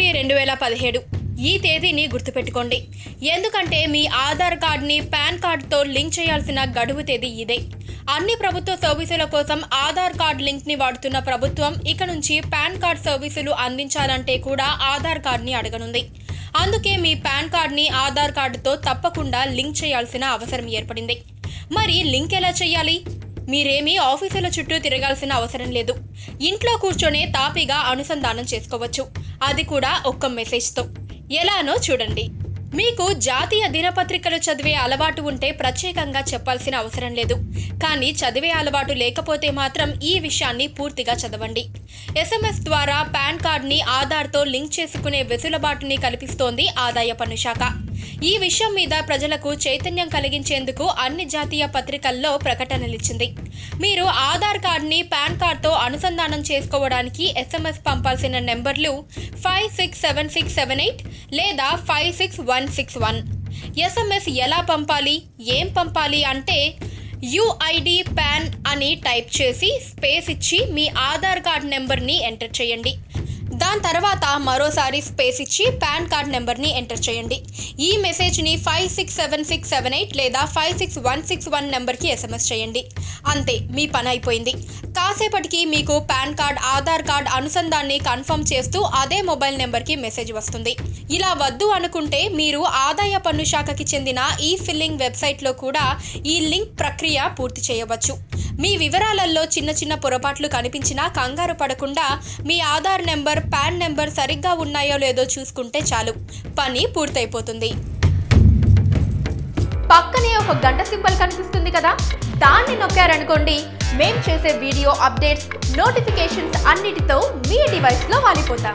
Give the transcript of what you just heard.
1/2017 ఈ తేదీని గుర్తుపెట్టుకోండి. ఎందుకంటే మీ ఆధార్ కార్డ్ని పాన్ కార్డ్తో లింక్ చేయాల్సిన గడువు తేదీ ఇదే. అన్ని ప్రభుత్వ సర్వీసుల కోసం ఆధార్ కార్డ్ లింక్ని వాడుతున్న ప్రభుత్వం ఇక నుంచి పాన్ కార్డ్ సర్వీసులు అందించాలంటే కూడా ఆధార్ కార్డ్ని అడగనుంది. అందుకే మీ పాన్ కార్డ్ని ఆధార్ కార్డుతో తప్పకుండా లింక్ చేయాల్సిన అవసరం ఏర్పడింది. మరి లింక్ ఎలా చేయాలి? మీరేమీ ఆఫీసుల చుట్టూ తిరగాల్సిన అవసరం లేదు. ఇంట్లో కూర్చొనే తాపీగా అనుసంధానం చేసుకోవచ్చు. అది కూడా ఒక్క మెసేజ్తో. ఎలానో చూడండి. మీకు జాతీయ దినపత్రికలు చదివే అలవాటు ఉంటే ప్రత్యేకంగా చెప్పాల్సిన అవసరం లేదు. కానీ చదివే అలవాటు లేకపోతే మాత్రం ఈ విషయాన్ని పూర్తిగా చదవండి. SMS ద్వారా పాన్ కార్డ్ని ఆధార్తో లింక్ చేసుకునే వెసులుబాటుని కల్పిస్తోంది ఆదాయ పన్ను శాఖ. ఈ విషయం మీద ప్రజలకు చైతన్యం కలిగించేందుకు అన్ని జాతీయ పత్రికల్లో ప్రకటనలిచ్చింది. మీరు ఆధార్ కార్డ్ని పాన్ కార్డ్తో అనుసంధానం చేసుకోవడానికి SMS పంపాల్సిన నెంబర్లు 567678 లేదా 56161. SMS ఎలా పంపాలి, ఏం పంపాలి అంటే UID PAN అని టైప్ చేసి స్పేస్ ఇచ్చి మీ ఆధార్ కార్డ్ నెంబర్ని ఎంటర్ చేయండి. దాని తర్వాత మరోసారి స్పేస్ ఇచ్చి పాన్ కార్డ్ నెంబర్ని ఎంటర్ చేయండి. ఈ మెసేజ్ని 567678 లేదా 56161 నెంబర్కి SMS చేయండి. అంతే, మీ పని అయిపోయింది. కాసేపటికి మీకు పాన్ కార్డ్, ఆధార్ కార్డ్ అనుసంధాన్ని కన్ఫర్మ్ చేస్తూ అదే మొబైల్ నెంబర్కి మెసేజ్ వస్తుంది. ఇలా వద్దు అనుకుంటే మీరు ఆదాయ పన్ను శాఖకి చెందిన ఈ ఫిల్లింగ్ వెబ్సైట్లో కూడా ఈ లింక్ ప్రక్రియ పూర్తి చేయవచ్చు. మీ వివరాలలో చిన్న చిన్న పొరపాట్లు కనిపించినా కంగారు పడకుండా మీ ఆధార్ నెంబర్, పాన్ నెంబర్ సరిగ్గా ఉన్నాయో లేదో చూసుకుంటే చాలు, పని పూర్తయిపోతుంది. పక్కనే ఒక గంట సింబల్ కనిపిస్తుంది కదా, దాన్ని నొక్కారనుకోండి, మేం చేసే వీడియో అప్డేట్స్, నోటిఫికేషన్స్ అన్నిటితో మీ డివైస్లో వాలిపోతాం.